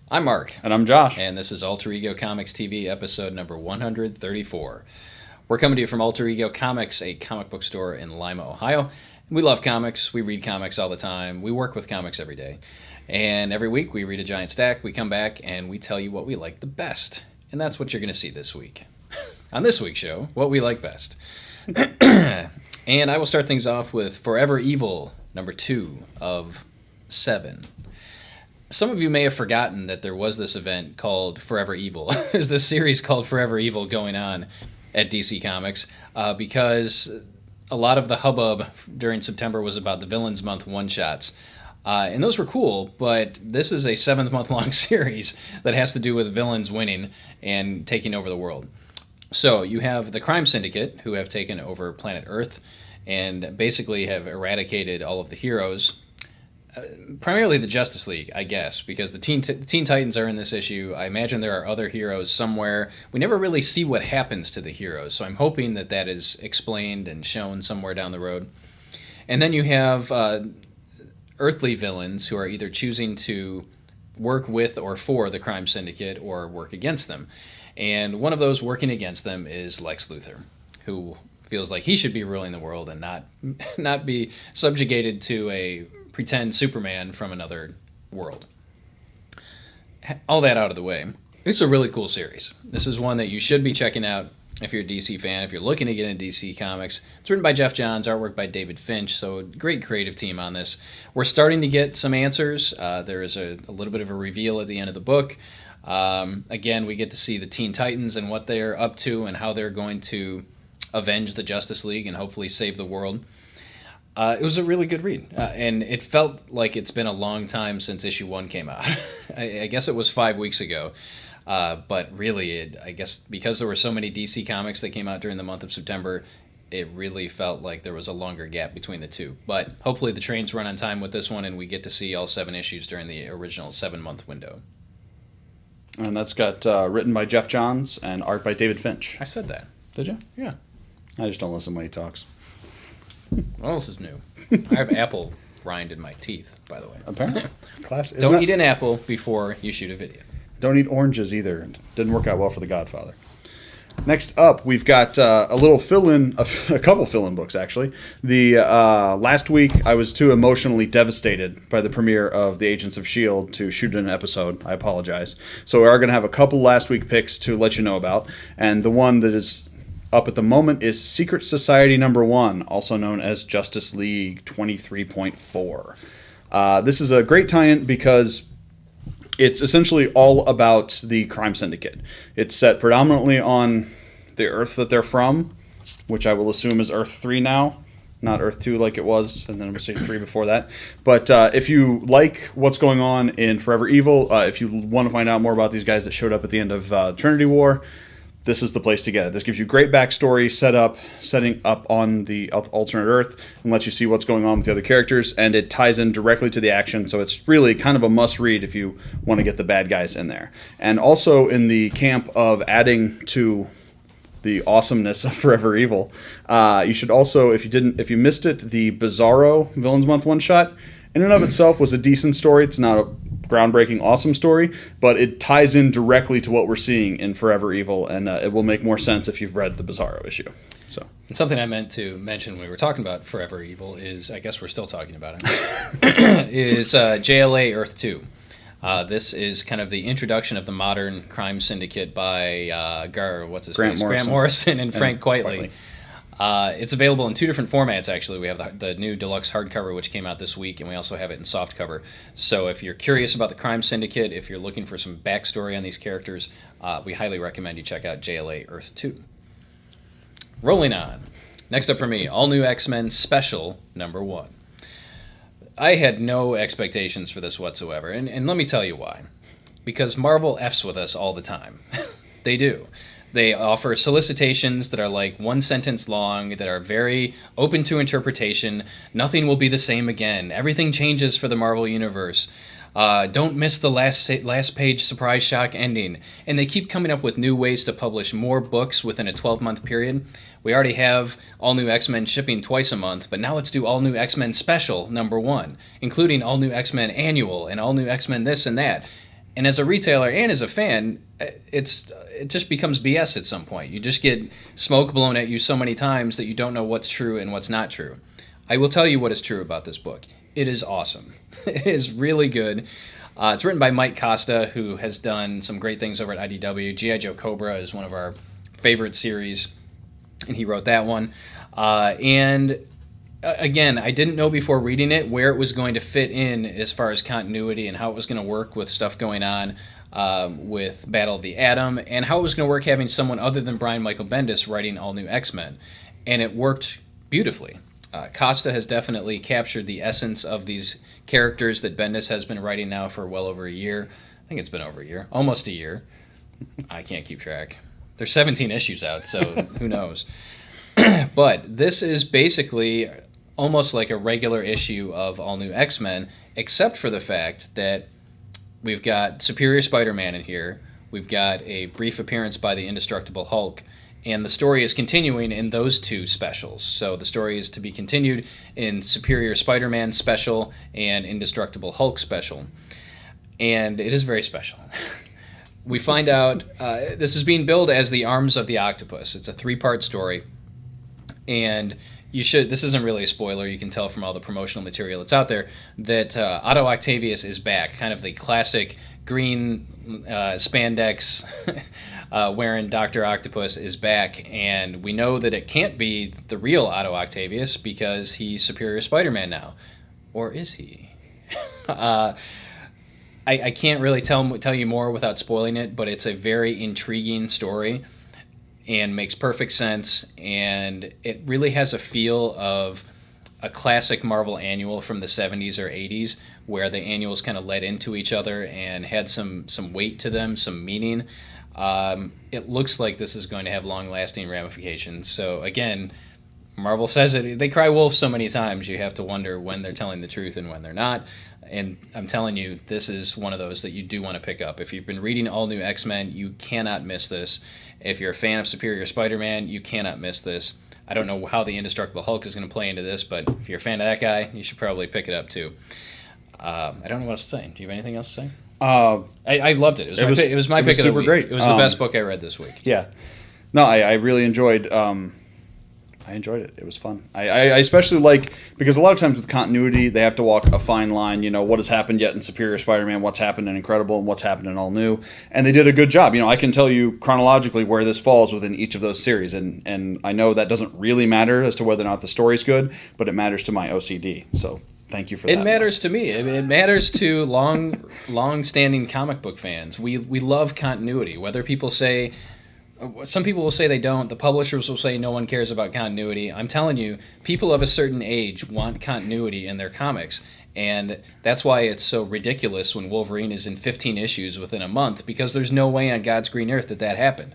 I'm Mark. And I'm Josh. And this is Alter Ego Comics TV, episode number 134. We're coming to you from Alter Ego Comics, a comic book store in Lima, Ohio. We love comics. We read comics all the time. We work with comics every day. And every week we read a giant stack. We come back and we tell you what we like the best. And that's what you're going to see this week. On this week's show, what we like best. And I will start things off with Forever Evil, number 2 of 7. Some of you may have forgotten that there was this event called Forever Evil. There's this series called Forever Evil going on at DC Comics because a lot of the hubbub during September was about the Villains Month one-shots. And those were cool, but this is a 7-month-long series that has to do with villains winning and taking over the world. So you have the Crime Syndicate, who have taken over planet Earth and basically have eradicated all of the heroes. Primarily the Justice League, I guess, because the Teen Titans are in this issue. I imagine there are other heroes somewhere. We never really see what happens to the heroes, so I'm hoping that that is explained and shown somewhere down the road. And then you have earthly villains who are either choosing to work with or for the Crime Syndicate or work against them. And one of those working against them is Lex Luthor, who feels like he should be ruling the world and not be subjugated to a pretend Superman from another world. All that out of the way, it's a really cool series. This is one that you should be checking out if you're a DC fan, if you're looking to get into DC Comics. It's written by Geoff Johns, artwork by David Finch, so a great creative team on this. We're starting to get some answers. There is a little bit of a reveal at the end of the book. Again, we get to see the Teen Titans and what they're up to and how they're going to avenge the Justice League and hopefully save the world. It was a really good read, and it felt like it's been a long time since issue 1 came out. I guess it was 5 weeks ago, but really, I guess because there were so many DC comics that came out during the month of September, it really felt like there was a longer gap between the two. But hopefully the trains run on time with this one, and we get to see all 7 issues during the original 7-month window. And that's got written by Geoff Johns and art by David Finch. I said that. Did you? Yeah. I just don't listen when he talks. What else is new? I have apple rind in my teeth, by the way. Apparently. Don't eat an apple before you shoot a video. Don't eat oranges either. Didn't work out well for The Godfather. Next up, we've got a little fill-in, a couple fill-in books, actually. The last week, I was too emotionally devastated by the premiere of The Agents of S.H.I.E.L.D. to shoot an episode. I apologize. So we are going to have a couple last week picks to let you know about. And the one that is up at the moment is Secret Society number 1, also known as Justice League 23.4. This is a great tie-in because it's essentially all about the Crime Syndicate. It's set predominantly on the Earth that they're from, which I will assume is Earth 3 now, not Earth 2 like it was, and then it was 3 before that. But if you like what's going on in Forever Evil, if you want to find out more about these guys that showed up at the end of Trinity War, this is the place to get it. This gives you great backstory, setting up on the alternate Earth, and lets you see what's going on with the other characters, and it ties in directly to the action, so it's really kind of a must-read if you want to get the bad guys in there. And also in the camp of adding to the awesomeness of Forever Evil, you should also, if you missed it, the Bizarro Villains Month one-shot, in and of itself was a decent story. It's not a groundbreaking, awesome story, but it ties in directly to what we're seeing in Forever Evil, and it will make more sense if you've read the Bizarro issue. So, and something I meant to mention when we were talking about Forever Evil is, I guess we're still talking about it, is JLA Earth 2. This is kind of the introduction of the modern crime syndicate by Grant Morrison and Frank Quitely. It's available in 2 different formats, actually. We have the new deluxe hardcover, which came out this week, and we also have it in softcover. So if you're curious about the Crime Syndicate, if you're looking for some backstory on these characters, we highly recommend you check out JLA Earth 2. Rolling on. Next up for me, All New X-Men Special number 1. I had no expectations for this whatsoever, and let me tell you why. Because Marvel F's with us all the time. They do. They offer solicitations that are like 1 sentence long, that are very open to interpretation. Nothing will be the same again. Everything changes for the Marvel Universe. Don't miss the last page surprise shock ending. And they keep coming up with new ways to publish more books within a 12-month period. We already have All New X-Men shipping twice a month, but now let's do All New X-Men Special number 1, including All New X-Men Annual and All New X-Men this and that. And as a retailer and as a fan, it just becomes BS at some point. You just get smoke blown at you so many times that you don't know what's true and what's not true. I will tell you what is true about this book. It is awesome. It is really good. It's written by Mike Costa, who has done some great things over at IDW. G.I. Joe Cobra is one of our favorite series, and he wrote that one. Again, I didn't know before reading it where it was going to fit in as far as continuity and how it was going to work with stuff going on with Battle of the Atom, and how it was going to work having someone other than Brian Michael Bendis writing all new X-Men. And it worked beautifully. Costa has definitely captured the essence of these characters that Bendis has been writing now for well over a year. I think it's been over a year. Almost a year. I can't keep track. There's 17 issues out, so who knows. But this is basically almost like a regular issue of All New X-Men, except for the fact that we've got Superior Spider-Man in here. We've got a brief appearance by the Indestructible Hulk. And the story is continuing in those two specials. So the story is to be continued in Superior Spider-Man special and Indestructible Hulk special. And it is very special. We find out this is being billed as the Arms of the Octopus. It's a 3-part story. And this isn't really a spoiler, you can tell from all the promotional material that's out there, that Otto Octavius is back, kind of the classic green spandex wearing Dr. Octopus is back, and we know that it can't be the real Otto Octavius because he's Superior Spider-Man now. Or is he? I can't really tell you more without spoiling it, but it's a very intriguing story and makes perfect sense, and it really has a feel of a classic Marvel annual from the 70s or 80s, where the annuals kind of led into each other and had some weight to them, some meaning. It looks like this is going to have long-lasting ramifications. So again, Marvel says it. They cry wolf so many times, you have to wonder when they're telling the truth and when they're not. And I'm telling you, this is one of those that you do want to pick up. If you've been reading All New X-Men, you cannot miss this. If you're a fan of Superior Spider-Man, you cannot miss this. I don't know how the Indestructible Hulk is going to play into this, but if you're a fan of that guy, you should probably pick it up too. I don't know what else to say. Do you have anything else to say? I loved it. It was my pick of the week. Great. It was the best book I read this week. Yeah. No, I really enjoyed I enjoyed it. It was fun. I especially like, because a lot of times with continuity, they have to walk a fine line, what has happened yet in Superior Spider-Man, what's happened in Incredible, and what's happened in All New. And they did a good job. I can tell you chronologically where this falls within each of those series. And I know that doesn't really matter as to whether or not the story's good, but it matters to my OCD. So thank you for that. It matters to me. It matters to long-standing comic book fans. We love continuity. Whether people say... Some people will say they don't. The publishers will say no one cares about continuity. I'm telling you, people of a certain age want continuity in their comics. And that's why it's so ridiculous when Wolverine is in 15 issues within a month, because there's no way on God's green earth that happened.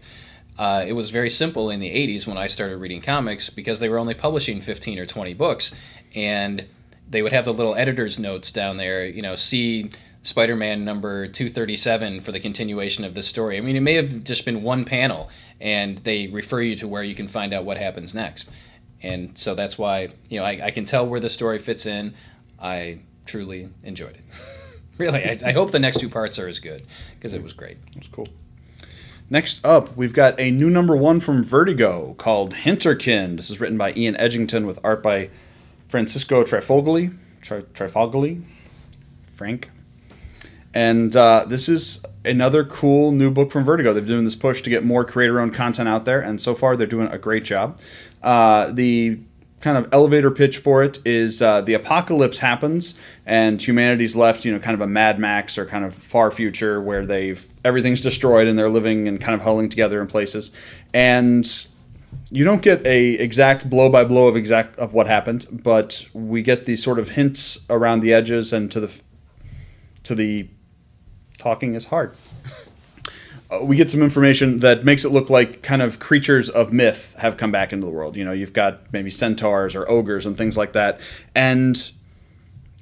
It was very simple in the 80s when I started reading comics, because they were only publishing 15 or 20 books. And they would have the little editor's notes down there, see Spider-Man number 237 for the continuation of this story. I mean, it may have just been one panel, and they refer you to where you can find out what happens next. And so that's why, I can tell where the story fits in. I truly enjoyed it. Really, I hope the next 2 parts are as good, because it was great. It was cool. Next up, we've got a new #1 from Vertigo called Hinterkind. This is written by Ian Edgington with art by Francisco Trifogli. Frank. And this is another cool new book from Vertigo. They're doing this push to get more creator-owned content out there, and so far they're doing a great job. The kind of elevator pitch for it is the apocalypse happens, and humanity's left, kind of a Mad Max or kind of far future where everything's destroyed and they're living and kind of huddling together in places. And you don't get a exact blow-by-blow of what happened, but we get these sort of hints around the edges and to the talking is hard. We get some information that makes it look like kind of creatures of myth have come back into the world. You've got maybe centaurs or ogres and things like that. And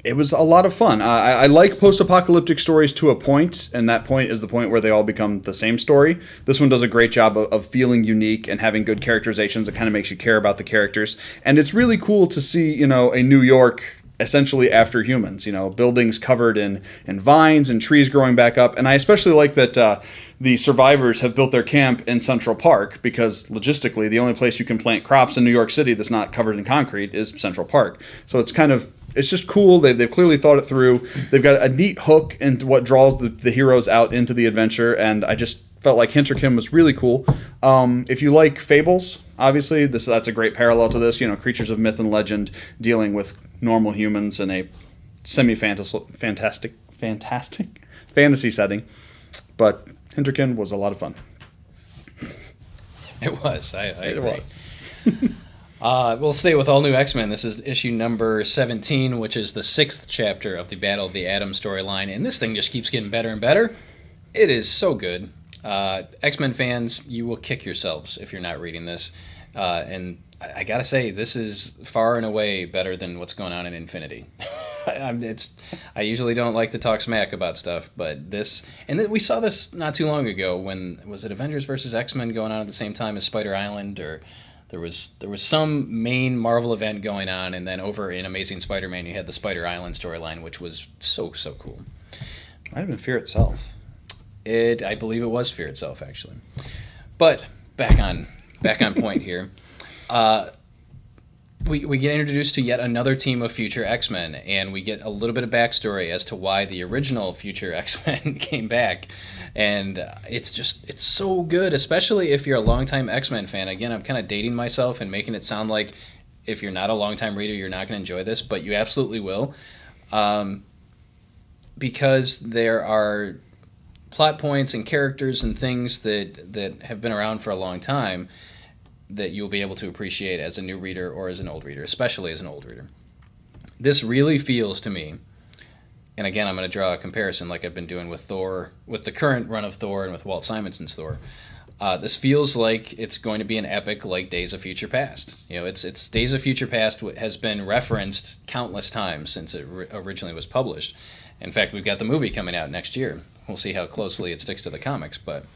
it was a lot of fun. I like post-apocalyptic stories to a point, and that point is the point where they all become the same story. This one does a great job of feeling unique and having good characterizations that kind of makes you care about the characters. And it's really cool to see, a New York essentially after humans. Buildings covered in vines and trees growing back up. And I especially like that the survivors have built their camp in Central Park, because logistically the only place you can plant crops in New York City that's not covered in concrete is Central Park. So it's just cool. They've clearly thought it through. They've got a neat hook into what draws the heroes out into the adventure, and I just felt like Hinterkim was really cool. If you like fables, obviously that's a great parallel to this. Creatures of myth and legend dealing with normal humans in a fantastic fantasy setting. But Hinterkim was a lot of fun. It was. I agree. Was. We'll stay with All New X-Men. This is issue number 17, which is the 6th chapter of the Battle of the Atom storyline, and this thing just keeps getting better and better. It is so good. X-Men fans, you will kick yourselves if you're not reading this. And I gotta say, this is far and away better than what's going on in Infinity. I usually don't like to talk smack about stuff, but this, and we saw this not too long ago when, was it Avengers versus X-Men going on at the same time as Spider Island, or there was some main Marvel event going on, and then over in Amazing Spider-Man you had the Spider Island storyline, which was so cool. Might have been Fear itself. I believe it was Fear itself, actually. But back on point here. We get introduced to yet another team of future X-Men, and we get a little bit of backstory as to why the original future X-Men came back. And it's so good, especially if you're a longtime X-Men fan. Again, I'm kind of dating myself and making it sound like if you're not a longtime reader, you're not going to enjoy this, but you absolutely will. Because there are plot points and characters and things that have been around for a long time that you'll be able to appreciate as a new reader or as an old reader, especially as an old reader. This really feels to me, and again, I'm going to draw a comparison like I've been doing with Thor, with the current run of Thor and with Walt Simonson's Thor. This feels like it's going to be an epic like Days of Future Past. It's Days of Future Past has been referenced countless times since it originally was published. In fact, we've got the movie coming out next year. We'll see how closely it sticks to the comics, but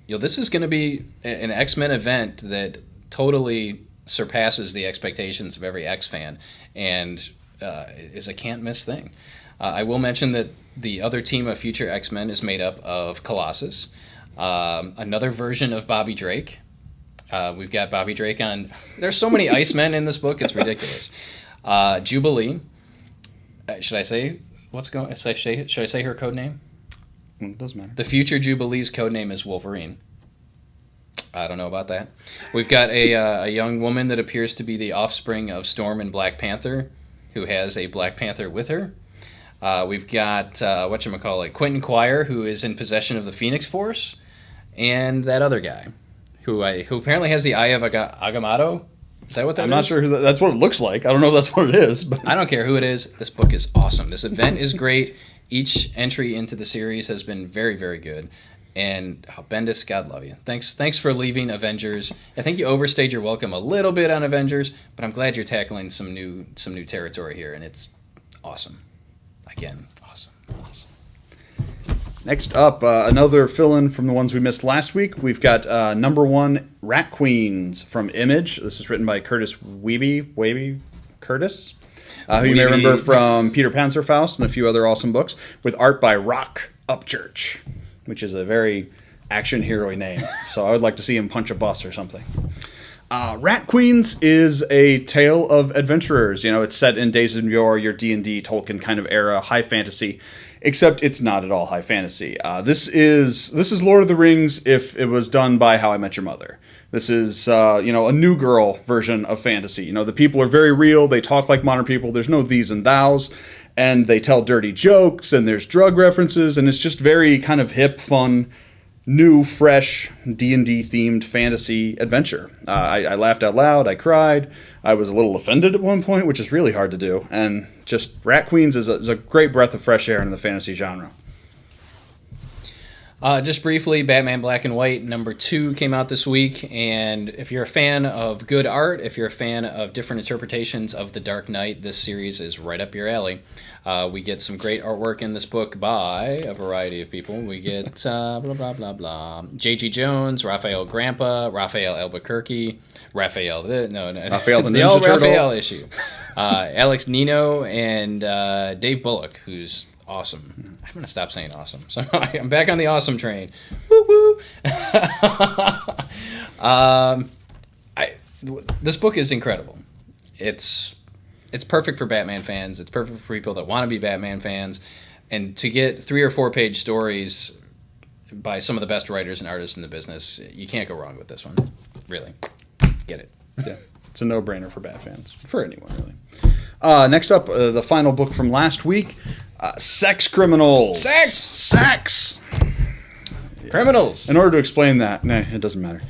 this is going to be an X-Men event that totally surpasses the expectations of every X fan, and is a can't-miss thing. I will mention that the other team of future X-Men is made up of Colossus, another version of Bobby Drake. We've got Bobby Drake on. There's so many Icemen in this book, it's ridiculous. Jubilee. Should I say should I say her code name? It doesn't matter. The future Jubilee's code name is Wolverine. I don't know about that. We've got a young woman that appears to be the offspring of Storm and Black Panther, who has a Black Panther with her. We've got Quentin Quire, who is in possession of the Phoenix Force, and that other guy, who apparently has the Eye of Agamotto. Is that what that is? I'm not sure that's what it looks like. I don't know if that's what it is. But I don't care who it is. This book is awesome. This event is great. Each entry into the series has been very, very good. And Bendis, God love you. Thanks for leaving Avengers. I think you overstayed your welcome a little bit on Avengers, but I'm glad you're tackling some new territory here, and it's awesome. Again, awesome. Next up, another fill-in from the ones we missed last week. We've got number 1, Rat Queens from Image. This is written by Curtis Waby Curtis, who you may remember from Peter Panzerfaust and a few other awesome books, with art by Rock Upchurch, which is a very action hero name. So I would like to see him punch a bus or something. Rat Queens is a tale of adventurers. It's set in Days of Yore, your D&D Tolkien kind of era, high fantasy, except it's not at all high fantasy. This is Lord of the Rings if it was done by How I Met Your Mother. This is a New Girl version of fantasy. The people are very real. They talk like modern people. There's no these and thous. And they tell dirty jokes, and there's drug references, and it's just very kind of hip, fun, new, fresh, D&D themed fantasy adventure. I laughed out loud, I cried, I was a little offended at one point, which is really hard to do, and just Rat Queens is a great breath of fresh air in the fantasy genre. Just briefly, Batman Black and White number 2 came out this week, and if you're a fan of good art, if you're a fan of different interpretations of The Dark Knight, this series is right up your alley. We get some great artwork in this book by a variety of people. We get blah, blah, blah, blah. J.G. Jones, Raphael Grandpa, Raphael Albuquerque, Raphael the Ninja old Turtle. Raphael issue. Alex Nino and Dave Bullock, who's awesome. I'm going to stop saying awesome. So I'm back on the awesome train. Woo woo. This book is incredible. It's perfect for Batman fans. It's perfect for people that want to be Batman fans. And to get 3 or 4 page stories by some of the best writers and artists in the business, you can't go wrong with this one. Really. Get it. Yeah. It's a no-brainer for Bat fans. For anyone, really. Next up, the final book from last week, Sex Criminals. Sex! Criminals. In order to explain that, nah, it doesn't matter.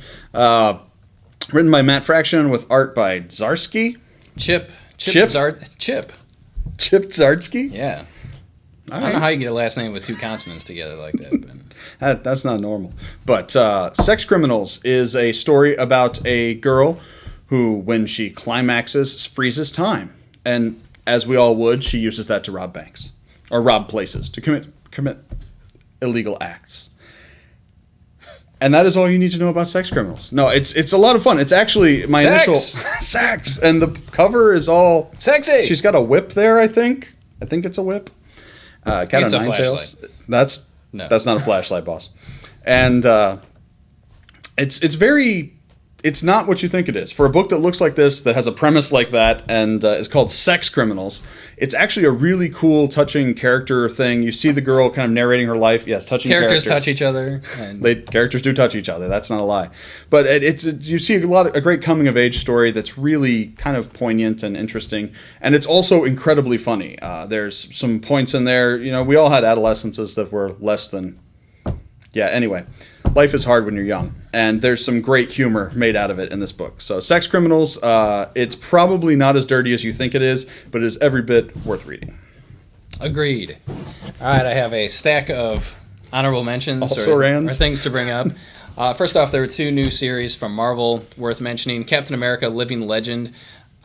Written by Matt Fraction with art by Zdarsky. Chip. Chip Zdarsky? Yeah. I don't know how you get a last name with 2 consonants together like that. But That's not normal. But Sex Criminals is a story about a girl who, when she climaxes, freezes time. And as we all would, she uses that to rob banks. Or rob places, to commit illegal acts. And that is all you need to know about Sex Criminals. No, it's a lot of fun. It's actually my initial... Sex! And the cover is all... Sexy! She's got a whip there, I think. I think it's a whip. Cat it's o' a nine tails. flashlight. That's not a flashlight, boss. And it's very... It's not what you think it is. For a book that looks like this, that has a premise like that, and is called Sex Criminals, it's actually a really cool, touching character thing. You see the girl kind of narrating her life. Yes, touching characters. Characters touch each other. And... Characters do touch each other. That's not a lie. But you see a great coming-of-age story that's really kind of poignant and interesting. And it's also incredibly funny. There's some points in there. You know, we all had adolescences that were less than... Yeah, anyway. Life is hard when you're young, and there's some great humor made out of it in this book. So Sex Criminals, it's probably not as dirty as you think it is, but it is every bit worth reading. Agreed. All right, I have a stack of honorable mentions or things to bring up. First off, there were 2 new series from Marvel worth mentioning. Captain America Living Legend.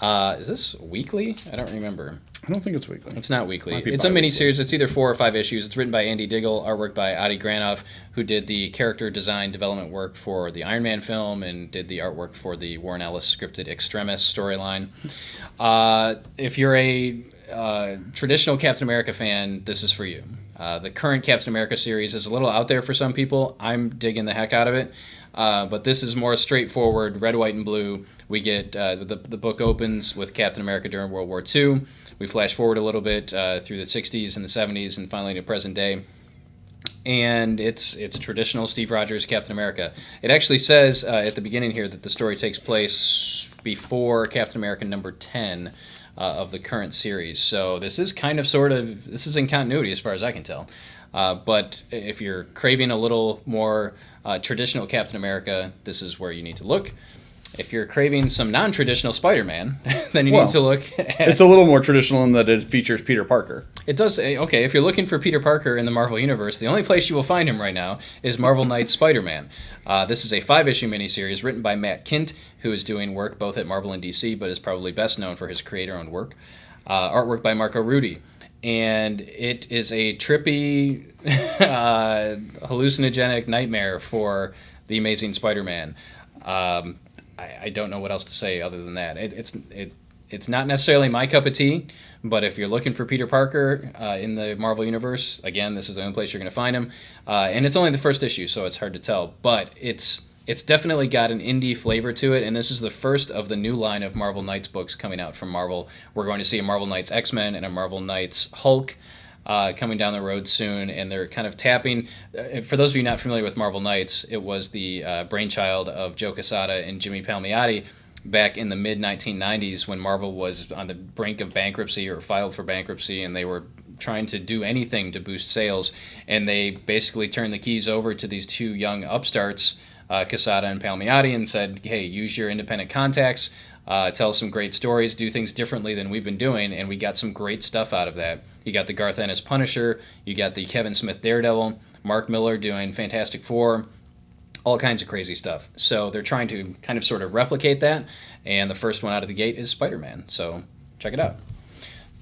Is this weekly? I don't remember. I don't think it's weekly. It's not weekly. It's a miniseries. It's either 4 or 5 issues. It's written by Andy Diggle, artwork by Adi Granov, who did the character design development work for the Iron Man film and did the artwork for the Warren Ellis scripted Extremis storyline. If you're a traditional Captain America fan, this is for you. The current Captain America series is a little out there for some people. I'm digging the heck out of it. But this is more straightforward, red, white, and blue. We get the book opens with Captain America during World War II. We flash forward a little bit through the 60s and the 70s and finally to present day. And it's traditional Steve Rogers Captain America. It actually says at the beginning here that the story takes place before Captain America number 10 of the current series. So this is this is in continuity as far as I can tell. But if you're craving a little more traditional Captain America, this is where you need to look. If you're craving some non-traditional Spider-Man, then you need to look at... It's a little more traditional in that it features Peter Parker. It does. Okay, if you're looking for Peter Parker in the Marvel Universe, the only place you will find him right now is Marvel Knights Spider-Man. This is a 5-issue miniseries written by Matt Kindt, who is doing work both at Marvel and DC, but is probably best known for his creator-owned work. Artwork by Marco Rudy. And it is a trippy, hallucinogenic nightmare for the Amazing Spider-Man. I don't know what else to say other than that. It's not necessarily my cup of tea, but if you're looking for Peter Parker in the Marvel Universe, again, this is the only place you're going to find him. And it's only the first issue, so it's hard to tell. But it's definitely got an indie flavor to it, and this is the first of the new line of Marvel Knights books coming out from Marvel. We're going to see a Marvel Knights X-Men and a Marvel Knights Hulk coming down the road soon, and they're kind of tapping... For those of you not familiar with Marvel Knights, it was the brainchild of Joe Quesada and Jimmy Palmiotti back in the mid-1990s when Marvel was on the brink of bankruptcy or filed for bankruptcy, and they were trying to do anything to boost sales, and they basically turned the keys over to these 2 young upstarts, Quesada and Palmiotti, and said, hey, use your independent contacts, tell some great stories, do things differently than we've been doing, and we got some great stuff out of that. You got the Garth Ennis Punisher, you got the Kevin Smith Daredevil, Mark Miller doing Fantastic Four, all kinds of crazy stuff. So they're trying to kind of sort of replicate that, and the first one out of the gate is Spider-Man, so check it out.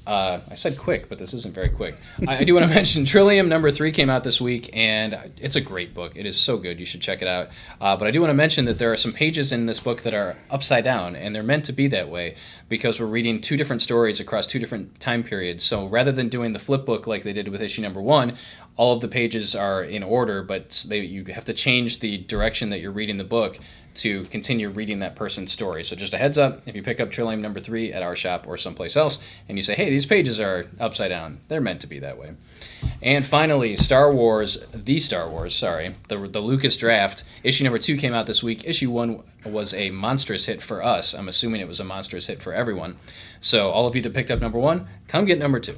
I said quick, but this isn't very quick. I do want to mention Trillium #3 came out this week, and it's a great book. It is so good. You should check it out. But I do want to mention that there are some pages in this book that are upside down, and they're meant to be that way because we're reading two different stories across two different time periods. So rather than doing the flip book like they did with issue #1, all of the pages are in order, but you have to change the direction that you're reading the book to continue reading that person's story. So just a heads up, if you pick up Trillium #3 at our shop or someplace else, and you say, hey, these pages are upside down, they're meant to be that way. And finally, the Star Wars, the Lucas Draft, issue #2 came out this week. Issue 1 was a monstrous hit for us. I'm assuming it was a monstrous hit for everyone. So all of you that picked up #1, come get #2.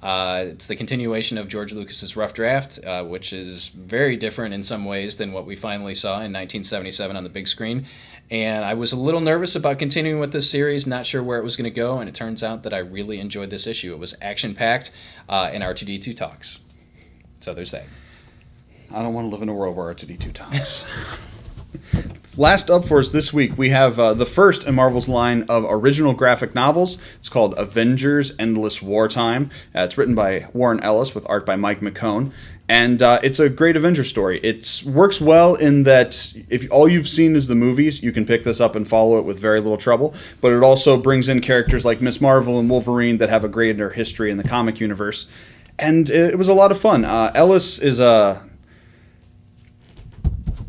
It's the continuation of George Lucas's Rough Draft, which is very different in some ways than what we finally saw in 1977 on the big screen. And I was a little nervous about continuing with this series, not sure where it was going to go, and it turns out that I really enjoyed this issue. It was action-packed, and R2-D2 talks. So there's that. I don't want to live in a world where R2-D2 talks. Last up for us this week, we have the first in Marvel's line of original graphic novels. It's called Avengers: Endless Wartime. It's written by Warren Ellis with art by Mike McKone. And it's a great Avengers story. It works well in that if all you've seen is the movies, you can pick this up and follow it with very little trouble. But it also brings in characters like Ms. Marvel and Wolverine that have a greater history in the comic universe. And it was a lot of fun. Ellis is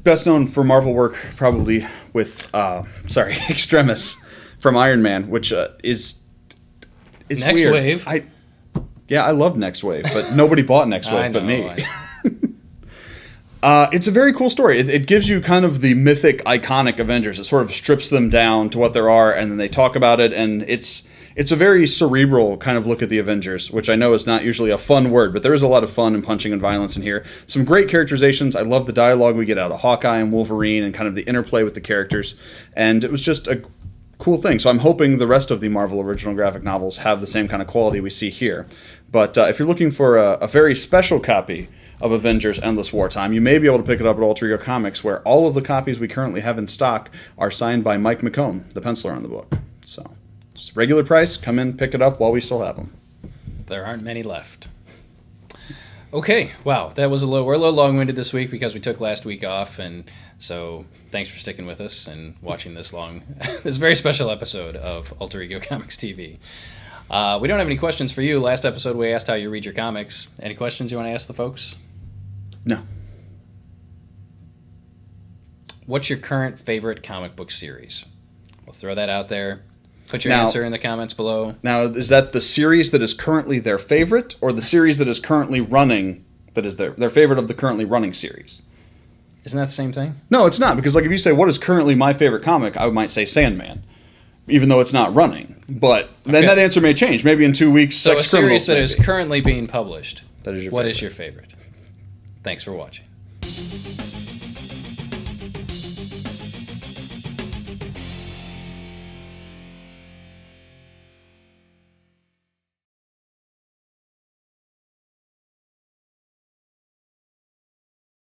best known for Marvel work probably with Extremis from Iron Man, which it's Next weird. Wave. I love Next Wave, but nobody bought Next Wave but me. It's a very cool story. It gives you kind of the mythic, iconic Avengers. It sort of strips them down to what there are, and then they talk about it, and it's a very cerebral kind of look at the Avengers, which I know is not usually a fun word, but there is a lot of fun and punching and violence in here. Some great characterizations. I love the dialogue we get out of Hawkeye and Wolverine and kind of the interplay with the characters, and it was just a cool thing. So I'm hoping the rest of the Marvel original graphic novels have the same kind of quality we see here. But if you're looking for a very special copy of Avengers: Endless Wartime, you may be able to pick it up at Alter Ego Comics, where all of the copies we currently have in stock are signed by Mike McKone, the penciler on the book. So it's regular price. Come in, pick it up while we still have them. There aren't many left. Okay, wow, we're a little long-winded this week because we took last week off, and so thanks for sticking with us and watching this very special episode of Alter Ego Comics TV. We don't have any questions for you. Last episode we asked how you read your comics. Any questions you want to ask the folks? No. What's your current favorite comic book series? We'll throw that out there. Put your answer in the comments below. Now, is that the series that is currently their favorite, or the series that is currently running that is their favorite of the currently running series? Isn't that the same thing? No, it's not, because if you say, what is currently my favorite comic, I might say Sandman, even though it's not running. But then that answer may change. Maybe in 2 weeks, so Sex Criminals. So a series that is currently being published. That is your What favorite. is your favorite? Thanks for watching.